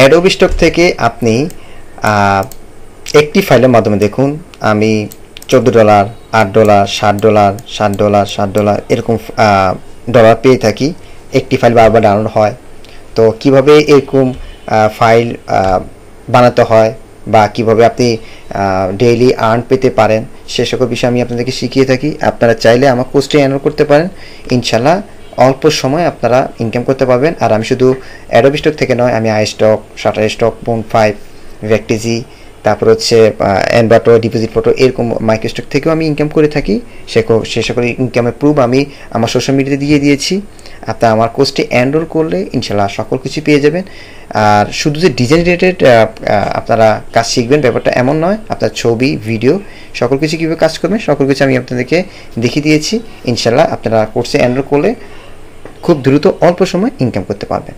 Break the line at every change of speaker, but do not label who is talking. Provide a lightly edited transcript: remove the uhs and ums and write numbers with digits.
Adobe stock থেকে আপনি একটি ফাইলের মাধ্যমে দেখুন আমি $14, $8, $60, $60, $60 এরকম ডলার পেয়ে থাকি। একটি ফাইল বারবার ডাউনলোড হয়। তো কিভাবে এরকম ফাইল বানাতে হয় বা কিভাবে আপনি ডেইলি আর্ন পেতে পারেন সে সকল বিষয় আমি আপনাদেরকে শিখিয়ে থাকি। আপনারা চাইলে আমার কোর্সটি এনরোল করতে পারেন, ইনশাল্লাহ অল্প সময় আপনারা ইনকাম করতে পারবেন। আর আমি শুধু অ্যাডোবি স্টক থেকে নয়, আমি আইস্টক, শাটারস্টক, বোন5, ভেক্টিজি, তারপর হচ্ছে এনভাটো, ডিপোজিট ফটো এরকম মাইক্রোস্টক থেকেও আমি ইনকাম করে থাকি। সে সকল ইনকামের প্রুফ আমি আমার সোশ্যাল মিডিয়াতে দিয়ে দিয়েছি। আপনারা আমার কোর্সটি এনরোল করলে ইনশাল্লাহ সকল কিছু পেয়ে যাবেন। আর শুধু যে ডিজাইন রিলেটেড আপনারা কাজ শিখবেন ব্যাপারটা এমন নয়, আপনার ছবি, ভিডিও সকল কিছু কীভাবে কাজ করবেন সকল কিছু আমি আপনাদেরকে দেখিয়ে দিয়েছি। ইনশাল্লাহ আপনারা কোর্সে এনরোল করলে খুব দ্রুত অল্প সময় ইনকাম করতে পারবেন।